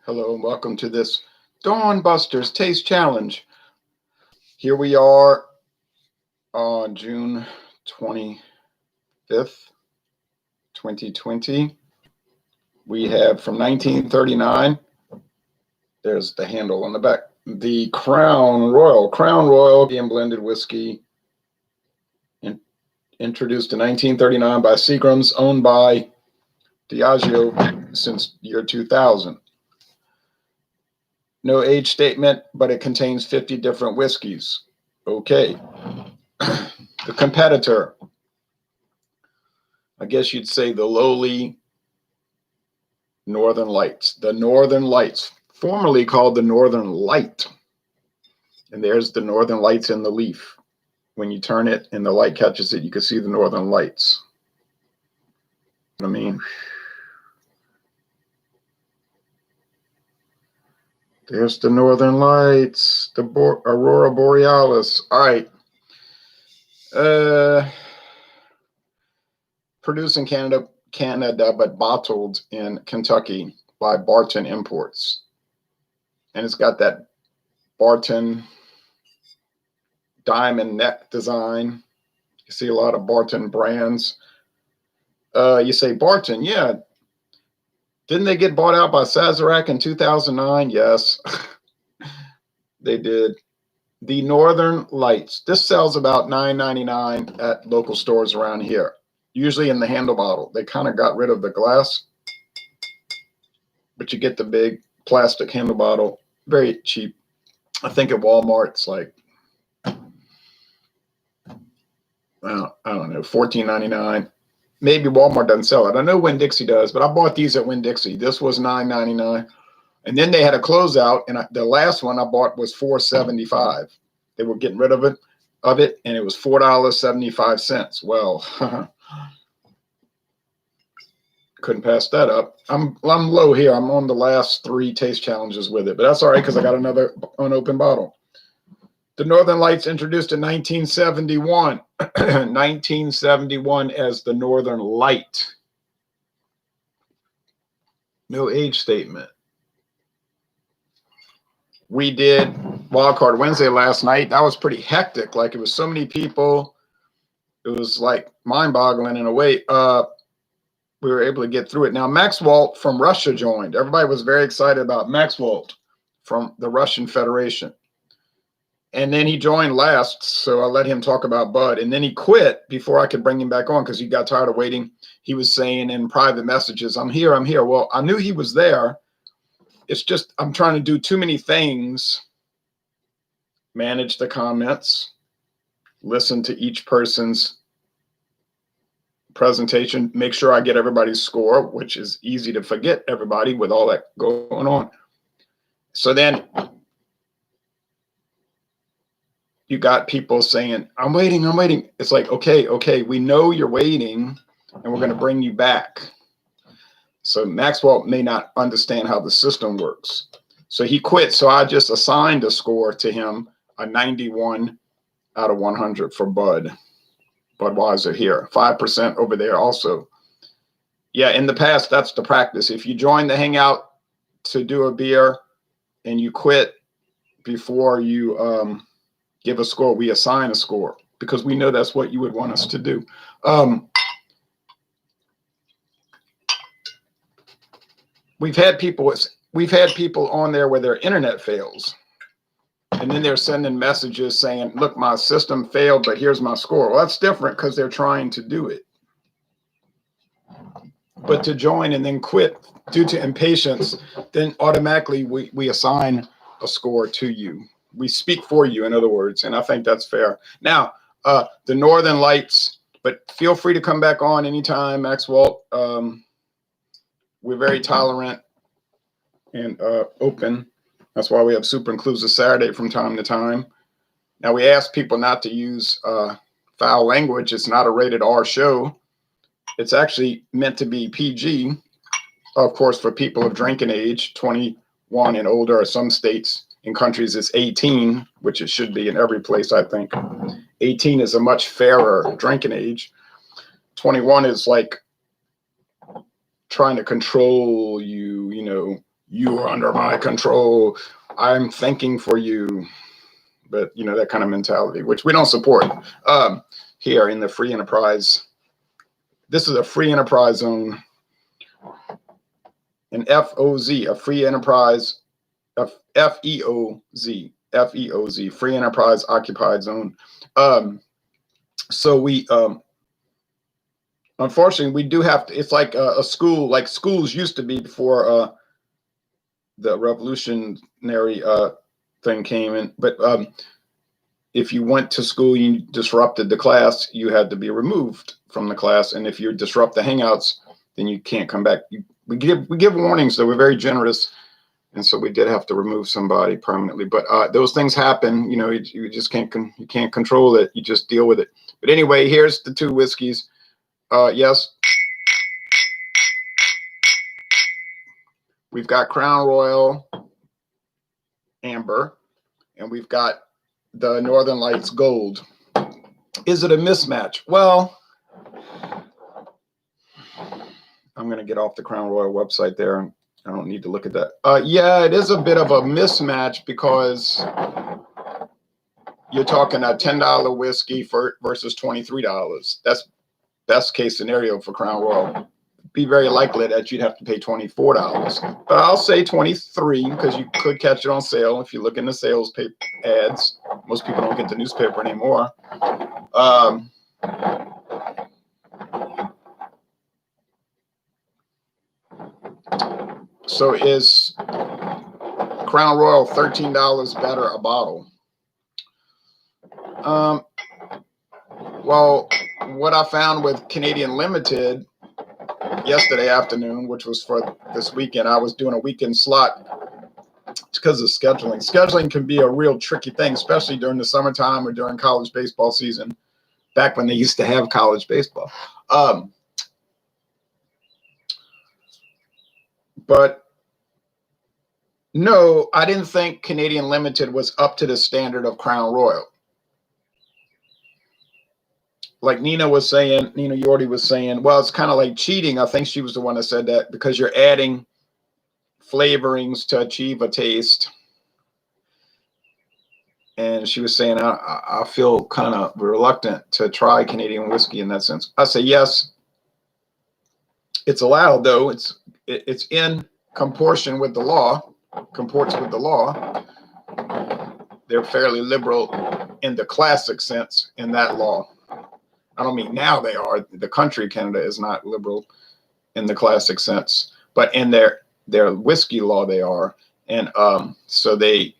Hello and welcome to this Dawn Busters Taste Challenge. Here we are on June 25th, 2020. We have from 1939, there's the handle on the back, the Crown Royal Indian blended whiskey, introduced in 1939 by Seagrams, owned by Diageo since year 2000. No age statement, but it contains 50 different whiskeys. Okay. The competitor, I guess you'd say the lowly Northern Lights. The Northern Lights, formerly called the Northern Light. And there's the Northern Lights in the leaf. When you turn it and the light catches it, you can see the Northern Lights. I mean, there's the Northern Lights, the Aurora Borealis. All right. Produced in Canada, but bottled in Kentucky by Barton Imports. And it's got that Barton diamond neck design. You see a lot of Barton brands. You say Barton, yeah. Didn't they get bought out by Sazerac in 2009? Yes, they did. The Northern Lights. This sells about $9.99 at local stores around here, usually in the handle bottle. They kind of got rid of the glass, but you get the big plastic handle bottle, very cheap. I think at Walmart it's like, well, I don't know, $14.99. Maybe Walmart doesn't sell it. I know Winn-Dixie does, but I bought these at Winn-Dixie. This was $9.99. And then they had a closeout, and the last one I bought was $4.75. They were getting rid of it, and it was $4.75. Well, couldn't pass that up. I'm low here. I'm on the last 3 taste challenges with it, but that's all right because I got another unopened bottle. The Northern Lights introduced in 1971. 1971 as the Northern Light. No age statement. We did Wildcard Wednesday last night. That was pretty hectic. Like, it was so many people. It was like mind-boggling in a way. We were able to get through it. Now, Max Walt from Russia joined. Everybody was very excited about Max Walt from the Russian Federation. And then he joined last, so I let him talk about Bud. And then he quit before I could bring him back on because he got tired of waiting. He was saying in private messages, I'm here, I'm here. Well, I knew he was there. It's just I'm trying to do too many things. Manage the comments. Listen to each person's presentation. Make sure I get everybody's score, which is easy to forget everybody with all that going on. So then you got people saying, I'm waiting, I'm waiting. It's like, okay, we know you're waiting and we're going to bring you back. So Maxwell may not understand how the system works. So he quit. So I just assigned a score to him, a 91 out of 100 for Budweiser here, 5% over there also. Yeah, in the past, that's the practice. If you join the hangout to do a beer and you quit before you give a score, we assign a score because we know that's what you would want us to do. We've had people on there where their internet fails, and then they're sending messages saying, look, my system failed, but here's my score. Well, that's different because they're trying to do it. But to join and then quit due to impatience, then automatically we assign a score to you. We speak for you, in other words, and I think that's fair. Now, the Northern Lights, but feel free to come back on anytime, Max Walt. We're very tolerant and open. That's why we have Super Inclusive Saturday from time to time. Now, we ask people not to use foul language. It's not a rated R show. It's actually meant to be PG, of course, for people of drinking age, 21 and older, or some states. In countries, it's 18, which it should be in every place, I think. 18 is a much fairer drinking age. 21 is like trying to control you, you are under my control. I'm thinking for you. But, you know, that kind of mentality, which we don't support here in the free enterprise. This is a free enterprise zone. An FOZ, a free enterprise, a FEOZ, free enterprise occupied zone. So we, unfortunately, we do have to, it's like a school, like schools used to be before the revolutionary thing came in. But if you went to school, you disrupted the class, you had to be removed from the class. And if you disrupt the hangouts, then you can't come back. We give warnings, though. We're very generous. And so we did have to remove somebody permanently. But those things happen. You know, you just can't control it. You just deal with it. But anyway, here's the two whiskeys. Yes. We've got Crown Royal Amber, and we've got the Northern Lights Gold. Is it a mismatch? Well, I'm going to get off the Crown Royal website there. I don't need to look at that. Yeah, it is a bit of a mismatch because you're talking a $10 whiskey versus $23. That's best case scenario for Crown Royal. Be very likely that you'd have to pay $24. But I'll say 23 because you could catch it on sale if you look in the sales ads. Most people don't get the newspaper anymore. So is Crown Royal $13 better a bottle? Well, what I found with Canadian Limited yesterday afternoon, which was for this weekend, I was doing a weekend slot because of scheduling. Scheduling can be a real tricky thing, especially during the summertime or during college baseball season, back when they used to have college baseball. But no, I didn't think Canadian Limited was up to the standard of Crown Royal. Like Nina Yordi was saying, well, it's kind of like cheating. I think she was the one that said that because you're adding flavorings to achieve a taste. And she was saying, I feel kind of reluctant to try Canadian whiskey in that sense. I say, yes, it's allowed, though. It's in comportion with the law, comports with the law. They're fairly liberal in the classic sense in that law. I don't mean now they are. The country Canada is not liberal in the classic sense, but in their whiskey law they are, and so they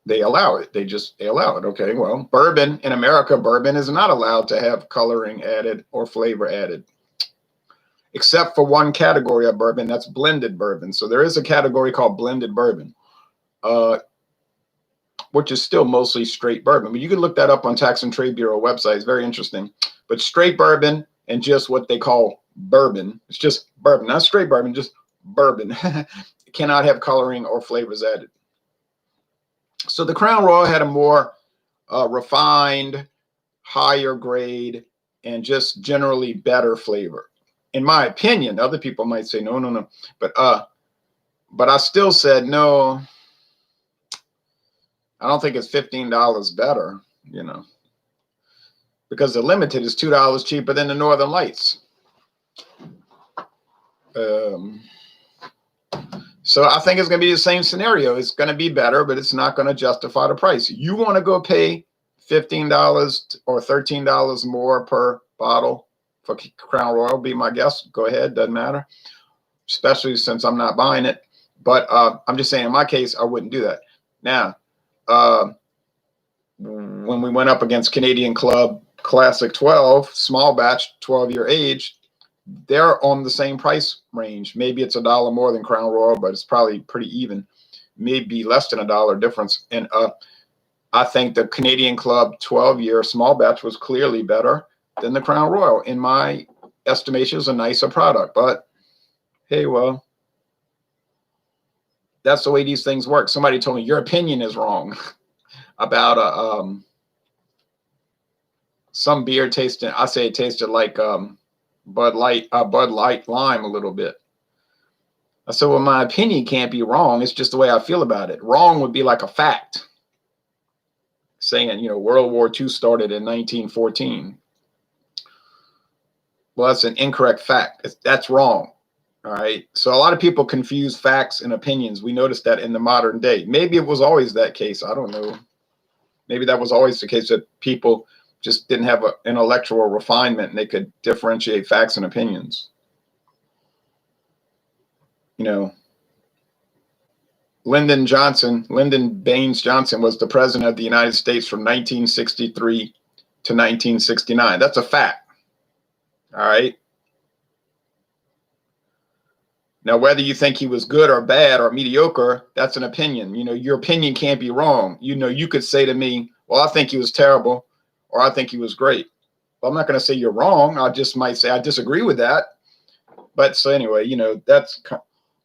allow it. They allow it. Okay, well, bourbon in America, bourbon is not allowed to have coloring added or flavor added, except for one category of bourbon, that's blended bourbon. So there is a category called blended bourbon, which is still mostly straight bourbon. But you can look that up on Tax and Trade Bureau website. It's very interesting. But straight bourbon and just what they call bourbon, it's just bourbon, not straight bourbon, just bourbon. It cannot have coloring or flavors added. So the Crown Royal had a more refined, higher grade, and just generally better flavor. In my opinion, other people might say, no. But I still said, no, I don't think it's $15 better, you know, because the Limited is $2 cheaper than the Northern Lights. So I think it's going to be the same scenario. It's going to be better, but it's not going to justify the price. You want to go pay $15 or $13 more per bottle for Crown Royal, be my guest. Go ahead. Doesn't matter, especially since I'm not buying it. But I'm just saying in my case, I wouldn't do that. Now, when we went up against Canadian Club Classic 12, small batch, 12-year age, they're on the same price range. Maybe it's $1 more than Crown Royal, but it's probably pretty even. Maybe less than $1 difference. And I think the Canadian Club 12-year small batch was clearly better than the Crown Royal. In my estimation, is a nicer product. But hey, well, that's the way these things work. Somebody told me your opinion is wrong about some beer tasting. I say it tasted like Bud Light Lime a little bit. I said, well, my opinion can't be wrong. It's just the way I feel about it. Wrong would be like a fact. Saying, you know, World War II started in 1914. Well, that's an incorrect fact. That's wrong. All right. So a lot of people confuse facts and opinions. We noticed that in the modern day. Maybe it was always that case. I don't know. Maybe that was always the case, that people just didn't have an intellectual refinement and they could differentiate facts and opinions. You know, Lyndon Baines Johnson was the president of the United States from 1963 to 1969. That's a fact. All right. Now, whether you think he was good or bad or mediocre, that's an opinion. You know, your opinion can't be wrong. You know, you could say to me, well, I think he was terrible, or I think he was great. Well, I'm not going to say you're wrong. I just might say I disagree with that. But so anyway, you know,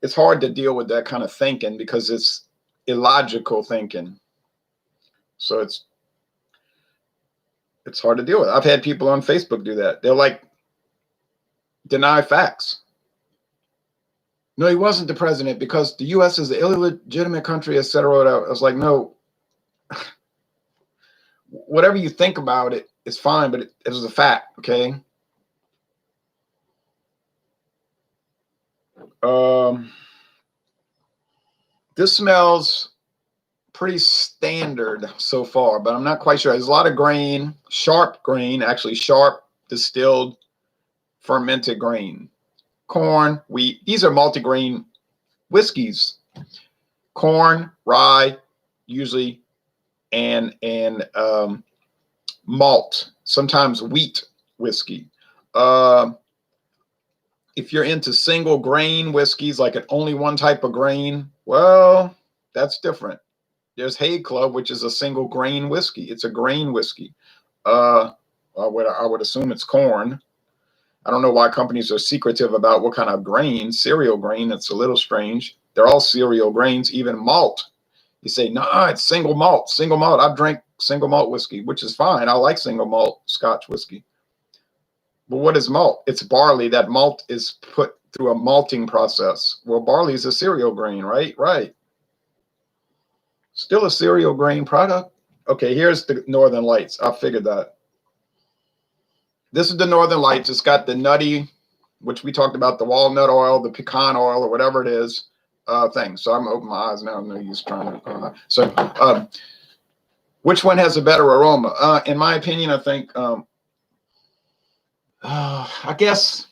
it's hard to deal with that kind of thinking because it's illogical thinking. So it's hard to deal with. I've had people on Facebook do that. They'll like deny facts. No, he wasn't the president because the U.S. is an illegitimate country, et cetera. I was like, no, whatever you think about it is fine, but it is a fact, okay? This smells pretty standard so far, but I'm not quite sure. There's a lot of grain, actually sharp, distilled, fermented grain. Corn, wheat. These are multigrain whiskeys. Corn, rye, usually, and malt. Sometimes wheat whiskey. If you're into single grain whiskeys, like only one type of grain, well, that's different. There's Hay Club, which is a single grain whiskey. It's a grain whiskey. I would assume it's corn. I don't know why companies are secretive about what kind of grain. Cereal grain, it's a little strange. They're all cereal grains, even malt. You say, no, it's single malt. Single malt. I've drank single malt whiskey, which is fine. I like single malt Scotch whiskey. But what is malt? It's barley. That malt is put through a malting process. Well, barley is a cereal grain, right? Right. Still a cereal grain product. Okay, here's the Northern Lights. I figured that. This is the Northern Lights. It's got the nutty, which we talked about, the walnut oil, the pecan oil, or whatever it is, thing. So I'm opening my eyes now. I'm no use trying to. Which one has a better aroma? In my opinion, I think, I guess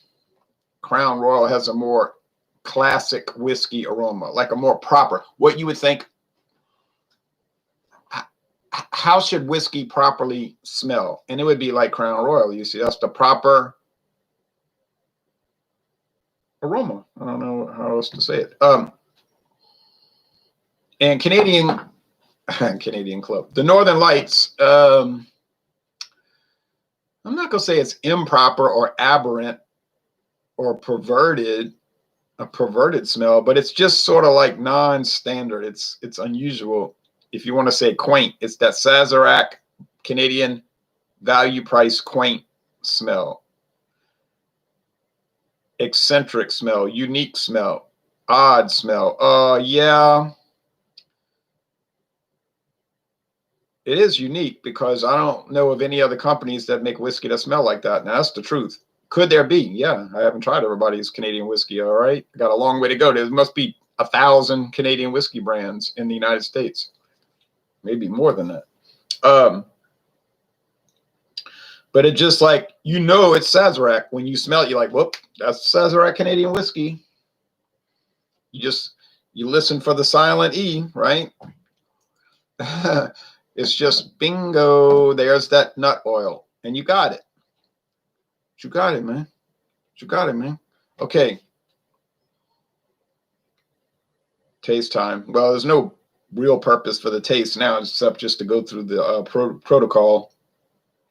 Crown Royal has a more classic whiskey aroma, like a more proper, what you would think. How should whiskey properly smell? And it would be like Crown Royal. You see, that's the proper aroma. I don't know how else to say it. And Canadian Club, the Northern Lights. I'm not gonna say it's improper or aberrant or a perverted smell, but it's just sort of like non-standard. It's unusual. If you want to say quaint, it's that Sazerac Canadian value price quaint smell. Eccentric smell, unique smell, odd smell. Yeah. It is unique because I don't know of any other companies that make whiskey that smell like that. Now, that's the truth. Could there be? Yeah, I haven't tried everybody's Canadian whiskey, all right? I got a long way to go. There must be 1,000 Canadian whiskey brands in the United States. Maybe more than that. But it just like, you know, it's Sazerac. When you smell it, you're like, whoop, that's Sazerac Canadian whiskey. You listen for the silent E, right? It's just bingo. There's that nut oil. And you got it. You got it, man. You got it, man. Okay. Taste time. Well, there's no real purpose for the taste now, except just to go through the protocol.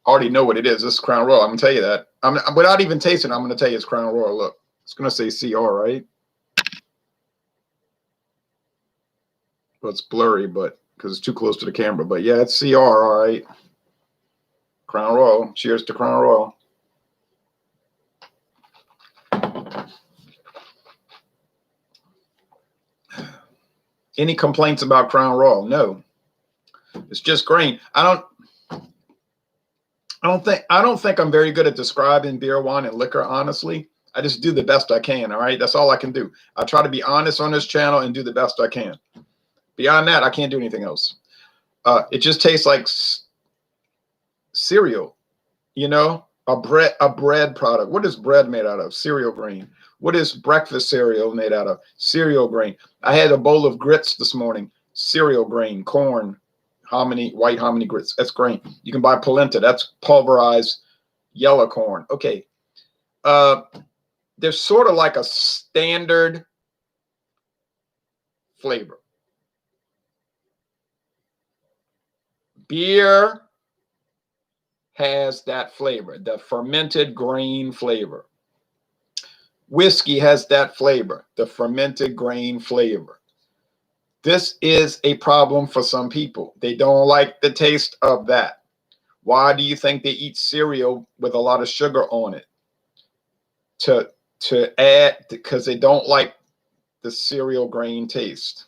I already know what it is. This is Crown Royal. I'm going to tell you that. Without even tasting, I'm going to tell you it's Crown Royal. Look, it's going to say CR, right? Well, it's blurry, but because it's too close to the camera. But yeah, it's CR, all right. Crown Royal. Cheers to Crown Royal. Any complaints about Crown Royal? No, it's just grain. I don't think I'm very good at describing beer, wine, and liquor, honestly. I just do the best I can, all right? That's all I can do. I try to be honest on this channel and do the best I can. Beyond that, I can't do anything else. It just tastes like cereal, you know, a bread product. What is bread made out of? Cereal grain. What is breakfast cereal made out of? Cereal grain. I had a bowl of grits this morning. Cereal grain, corn, white hominy grits. That's grain. You can buy polenta. That's pulverized yellow corn. Okay. There's sort of like a standard flavor. Beer has that flavor, the fermented grain flavor. Whiskey has that flavor, the fermented grain flavor. This is a problem for some people. They don't like the taste of that. Why do you think they eat cereal with a lot of sugar on it? To add, because they don't like the cereal grain taste.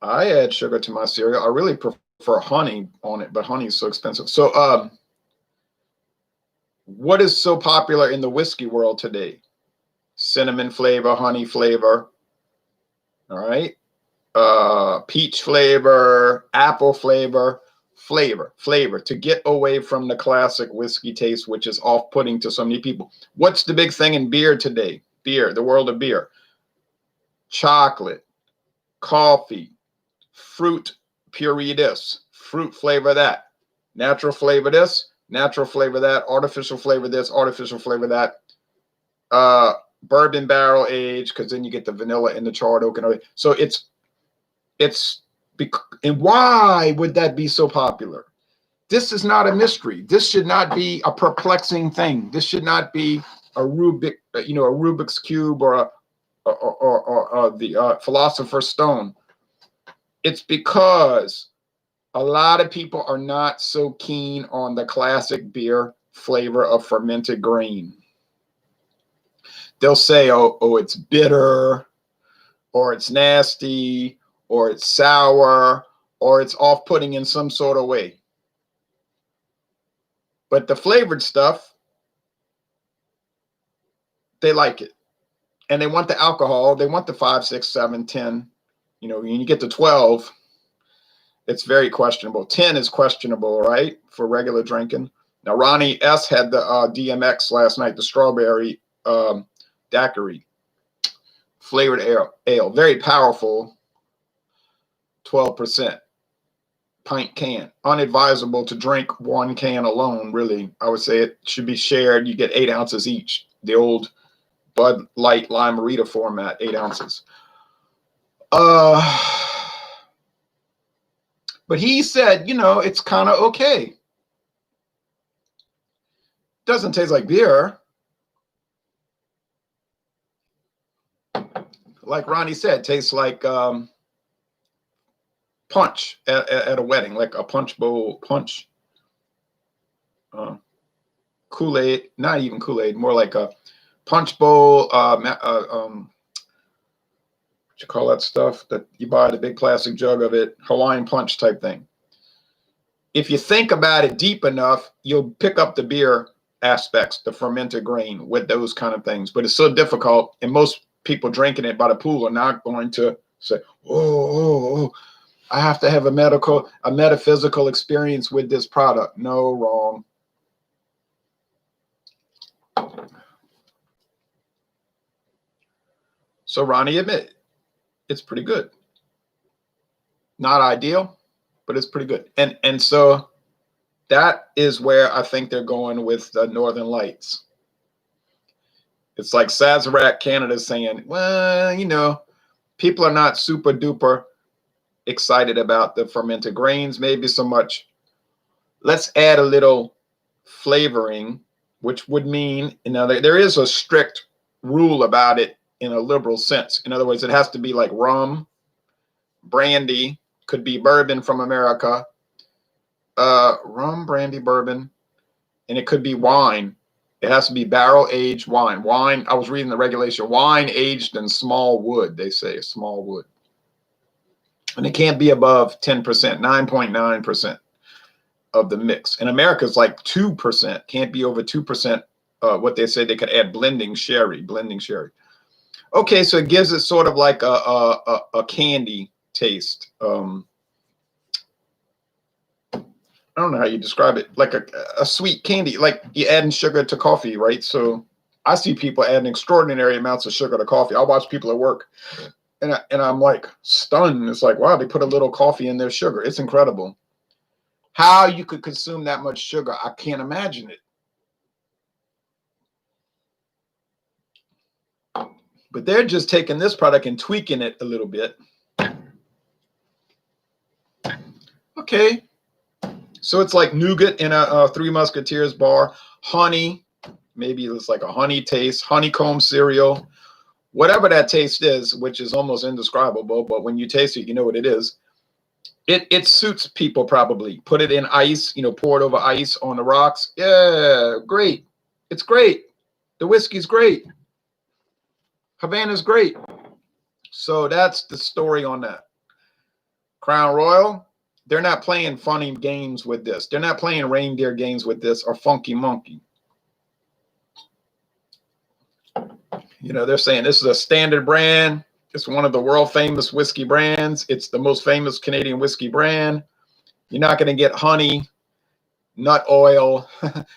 I add sugar to my cereal. I really prefer honey on it, but honey is so expensive. So what is so popular in the whiskey world today? Cinnamon flavor, honey flavor, all right? Peach flavor, apple flavor, flavor to get away from the classic whiskey taste, which is off-putting to so many people. What's the big thing in beer today? Beer, the world of beer. Chocolate, coffee, fruit puree this, fruit flavor that, natural flavor this, natural flavor that, artificial flavor this, artificial flavor that. Bourbon barrel age, because then you get the vanilla and the charred oak and everything. So and why would that be so popular? This is not a mystery. This should not be a perplexing thing. This should not be a Rubik's cube or the philosopher's stone. It's because a lot of people are not so keen on the classic beer flavor of fermented grain. They'll say, oh, it's bitter, or it's nasty, or it's sour, or it's off-putting in some sort of way. But the flavored stuff, they like it. And they want the alcohol. They want the 5, 6, 7, 10. You know, when you get to 12, it's very questionable. 10 is questionable, right, for regular drinking. Now, Ronnie S. had the DMX last night, the strawberry daiquiri flavored ale. Very powerful, 12%. Pint can. Unadvisable to drink one can alone, really. I would say it should be shared. You get 8 ounces each. The old Bud Light Lime-A-Rita format, 8 ounces. But he said, you know, it's kind of okay. Doesn't taste like beer. Like Ronnie said, tastes like punch at a wedding, like a punch bowl punch. Kool-Aid, not even Kool-Aid, more like a punch bowl. What you call that stuff that you buy the big plastic jug of it, Hawaiian punch type thing. If you think about it deep enough, you'll pick up the beer aspects, the fermented grain with those kind of things. But it's so difficult, and most people drinking it by the pool are not going to say, oh, I have to have a metaphysical experience with this product. No, wrong. So Ronnie admitted it's pretty good. Not ideal, but it's pretty good. And so that is where I think they're going with the Northern Lights. It's like Sazerac Canada saying, well, you know, people are not super duper excited about the fermented grains, maybe so much. Let's add a little flavoring, which would mean, you know, there is a strict rule about it in a liberal sense. In other words, it has to be like rum, brandy, could be bourbon from America, rum, brandy, bourbon, and it could be wine. It has to be barrel aged wine. Wine, I was reading the regulation, wine aged in small wood, they say, small wood. And it can't be above 10%, 9.9% of the mix. In America, it's like 2%, can't be over 2%. What they say they could add blending sherry. Okay, so it gives it sort of like a candy taste. I don't know how you describe it, like a sweet candy, like you adding sugar to coffee, right? So I see people adding extraordinary amounts of sugar to coffee. I watch people at work, and I'm like stunned. It's like, wow, they put a little coffee in their sugar. It's incredible. How you could consume that much sugar, I can't imagine it. But they're just taking this product and tweaking it a little bit. Okay. So it's like nougat in a Three Musketeers bar, honey, maybe it's like a honey taste, honeycomb cereal, whatever that taste is, which is almost indescribable, but when you taste it, you know what it is. It suits people probably. Put it in ice, pour it over ice on the rocks. Yeah, great. It's great. The whiskey's great. Havana's great. So that's the story on that. Crown Royal, they're not playing funny games with this. They're not playing reindeer games with this or funky monkey. They're saying this is a standard brand. It's one of the world famous whiskey brands. It's the most famous Canadian whiskey brand. You're not going to get honey, nut oil,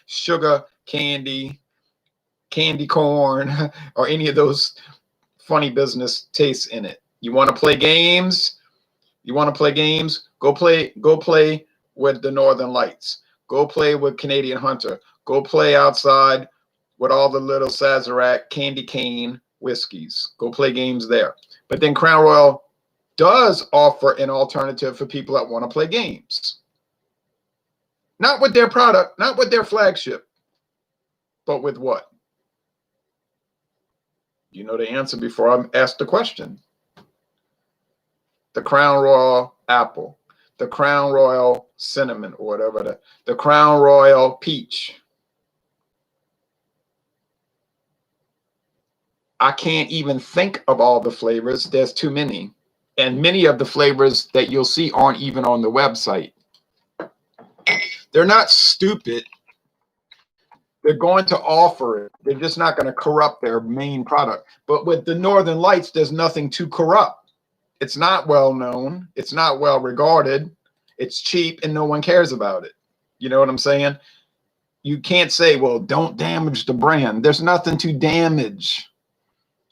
sugar, candy corn, or any of those funny business tastes in it. You want to play games? Go play with the Northern Lights. Go play with Canadian Hunter. Go play outside with all the little Sazerac candy cane whiskeys. Go play games there. But then Crown Royal does offer an alternative for people that want to play games. Not with their product, not with their flagship, but with what? You know the answer before I ask the question. The Crown Royal apple, the Crown Royal cinnamon, or whatever, the Crown Royal peach. I can't even think of all the flavors. There's too many. And many of the flavors that you'll see aren't even on the website. They're not stupid. They're going to offer it. They're just not going to corrupt their main product. But with the Northern Lights, there's nothing to corrupt. It's not well known. It's not well regarded. It's cheap and no one cares about it. You know what I'm saying? You can't say, well, don't damage the brand. There's nothing to damage.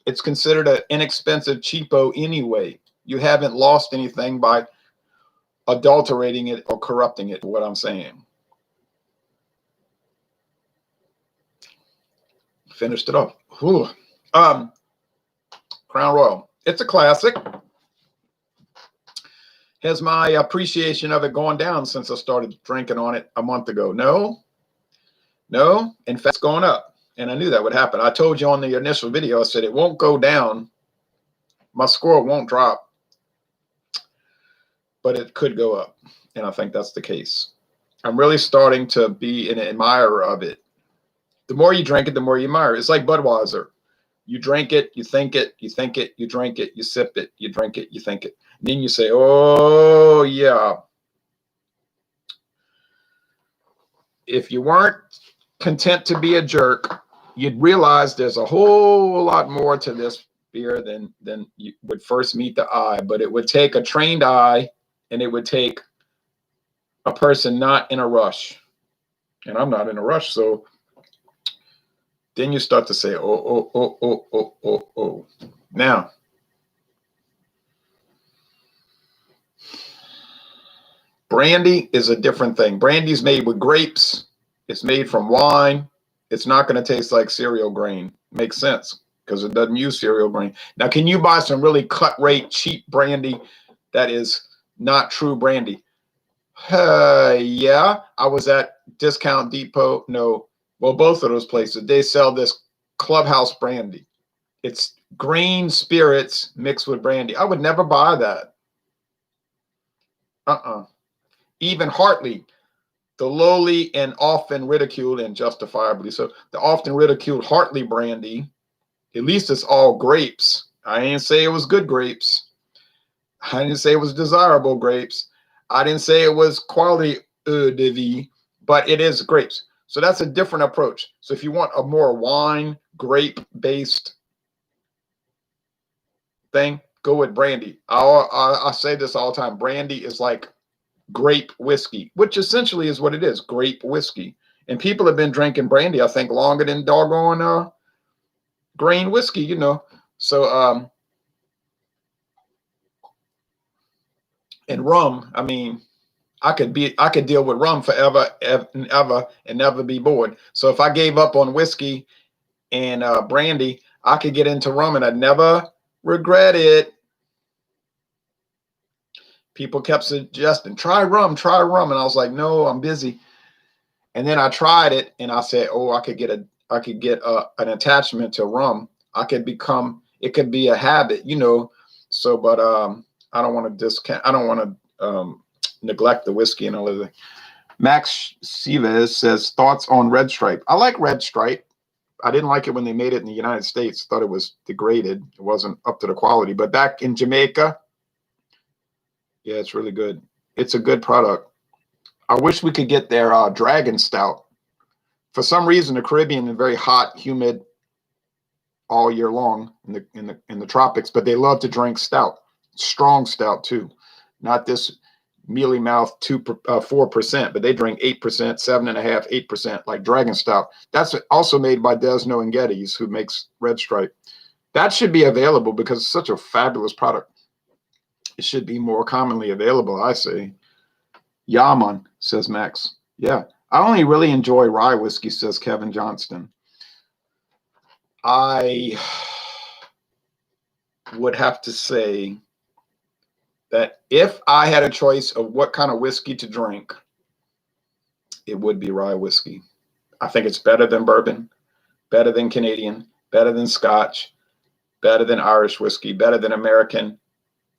It's considered an inexpensive cheapo anyway. You haven't lost anything by adulterating it or corrupting it, what I'm saying. Finished it off. Whew. Crown Royal. It's a classic. Has my appreciation of it gone down since I started drinking on it a month ago? No. In fact, it's going up. And I knew that would happen. I told you on the initial video, I said it won't go down. My score won't drop. But it could go up. And I think that's the case. I'm really starting to be an admirer of it. The more you drink it, the more you admire it. It's like Budweiser. You drink it, you think it, you think it, you drink it, you sip it, you drink it, you think it. And then you say, oh, yeah. If you weren't content to be a jerk, you'd realize there's a whole lot more to this beer than you would first meet the eye. But it would take a trained eye, and it would take a person not in a rush. And I'm not in a rush, so then you start to say, oh. Now, brandy is a different thing. Brandy's made with grapes. It's made from wine. It's not going to taste like cereal grain. Makes sense because it doesn't use cereal grain. Now, can you buy some really cut rate, cheap brandy that is not true brandy? Yeah, I was at Discount Depot. No. Well, both of those places, they sell this Clubhouse brandy. It's green spirits mixed with brandy. I would never buy that. Even Hartley, the lowly and often ridiculed, and justifiably so, the often ridiculed Hartley brandy, at least it's all grapes. I didn't say it was good grapes. I didn't say it was desirable grapes. I didn't say it was quality eau de vie, but it is grapes. So that's a different approach. So if you want a more wine, grape-based thing, go with brandy. I say this all the time. Brandy is like grape whiskey, which essentially is what it is, grape whiskey. And people have been drinking brandy, I think, longer than doggone grain whiskey, you know. So and rum, I mean, I could deal with rum forever and ever and never be bored. So if I gave up on whiskey and brandy, I could get into rum and I'd never regret it. People kept suggesting, try rum. And I was like, no, I'm busy. And then I tried it and I said, oh, I could get an attachment to rum. It could be a habit, you know. So, but I don't want to discount. I don't want to neglect the whiskey and all of that. Max Chavez says, thoughts on Red Stripe. I like Red Stripe. I didn't like it when they made it in the United States. Thought it was degraded. It wasn't up to the quality. But back in Jamaica, yeah, it's really good. It's a good product. I wish we could get their Dragon Stout. For some reason, the Caribbean is very hot, humid all year long in the tropics, but they love to drink stout, strong stout too, not this mealy mouth 4%, but they drink 8%, 7.5%, 8%, like Dragon Stout. That's also made by Desno and Geddes, who makes Red Stripe. That should be available because it's such a fabulous product. It should be more commonly available, I say. Yaman, says Max. Yeah, I only really enjoy rye whiskey, says Kevin Johnston. I would have to say that if I had a choice of what kind of whiskey to drink, it would be rye whiskey. I think it's better than bourbon, better than Canadian, better than Scotch, better than Irish whiskey, better than American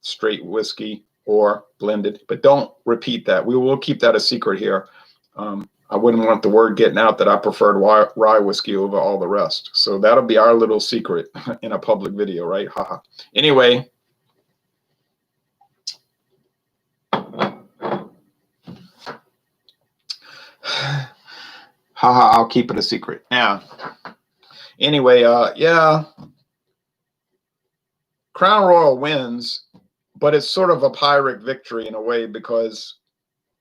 straight whiskey or blended. But don't repeat that. We will keep that a secret here. I wouldn't want the word getting out that I preferred rye whiskey over all the rest. So that'll be our little secret in a public video, right? Haha. Anyway. Haha, I'll keep it a secret. Now, anyway, yeah. Crown Royal wins, but it's sort of a Pyrrhic victory in a way because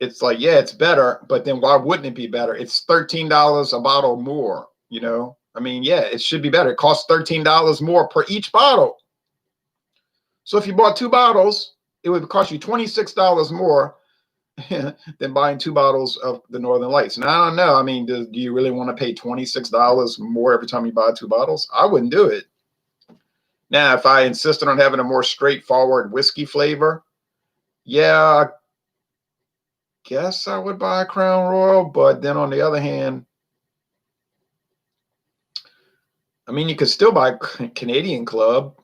it's like, yeah, it's better, but then why wouldn't it be better? It's $13 a bottle more, you know? I mean, yeah, it should be better. It costs $13 more per each bottle. So if you bought 2 bottles, it would cost you $26 more than buying 2 bottles of the Northern Lights. And I don't know. I mean, do you really want to pay $26 more every time you buy 2 bottles? I wouldn't do it. Now, if I insisted on having a more straightforward whiskey flavor, yeah, guess I would buy a Crown Royal, but then on the other hand, I mean, you could still buy Canadian Club,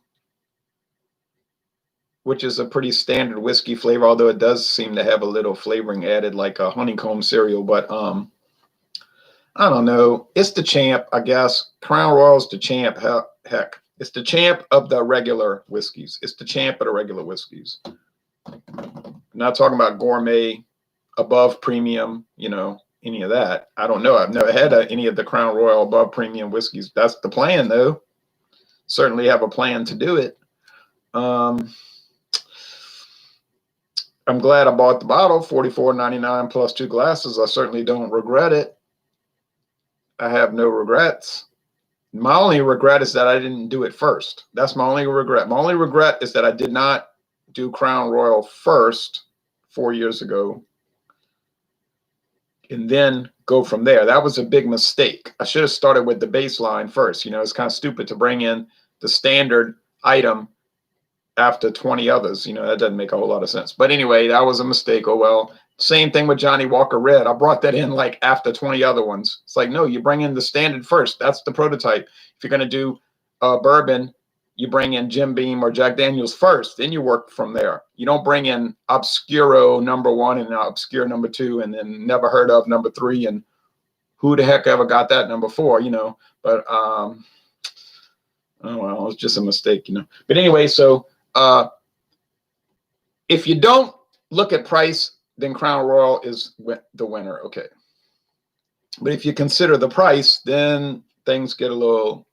which is a pretty standard whiskey flavor, although it does seem to have a little flavoring added like a honeycomb cereal, but I don't know. It's the champ, I guess. Crown Royal's the champ. Heck, it's the champ of the regular whiskeys. It's the champ of the regular whiskeys. I'm not talking about gourmet, above premium, you know, any of that. I don't know. I've never had any of the Crown Royal above premium whiskeys. That's the plan, though. Certainly have a plan to do it. I'm glad I bought the bottle, $44.99 plus 2 glasses. I certainly don't regret it. I have no regrets. My only regret is that I didn't do it first. That's my only regret. My only regret is that I did not do Crown Royal first 4 years ago and then go from there. That was a big mistake. I should have started with the baseline first. You know, it's kind of stupid to bring in the standard item after 20 others. You know, that doesn't make a whole lot of sense. But anyway, that was a mistake. Oh, well. Same thing with Johnny Walker Red. I brought that in like after 20 other ones. It's like, no, you bring in the standard first. That's the prototype. If you're going to do bourbon, you bring in Jim Beam or Jack Daniels first, then you work from there. You don't bring in Obscuro #1 and Obscure #2 and then never heard of #3 and who the heck ever got that #4, you know. But oh well, it's just a mistake, you know. But anyway, so if you don't look at price, then Crown Royal is the winner, okay. But if you consider the price, then things get a little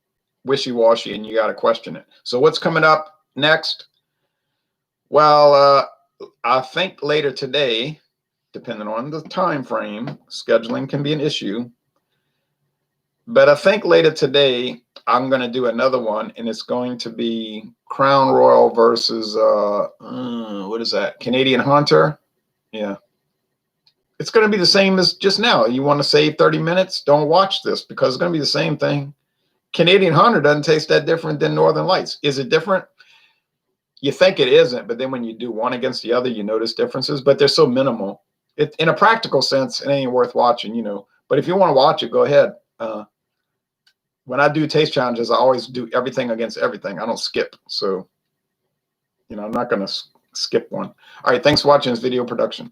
wishy-washy and you got to question it. So what's coming up next? Well, I think later today, depending on the time frame, scheduling can be an issue. But I think later today, I'm going to do another one, and it's going to be Crown Royal versus, what is that? Canadian Hunter? Yeah. It's going to be the same as just now. You want to save 30 minutes? Don't watch this because it's going to be the same thing. Canadian Hunter doesn't taste that different than Northern Lights. Is it different? You think it isn't, but then when you do one against the other, you notice differences, but they're so minimal. In a practical sense, it ain't worth watching, you know. But if you want to watch it, go ahead. When I do taste challenges, I always do everything against everything. I don't skip. So, you know, I'm not going to skip one. All right. Thanks for watching this video production.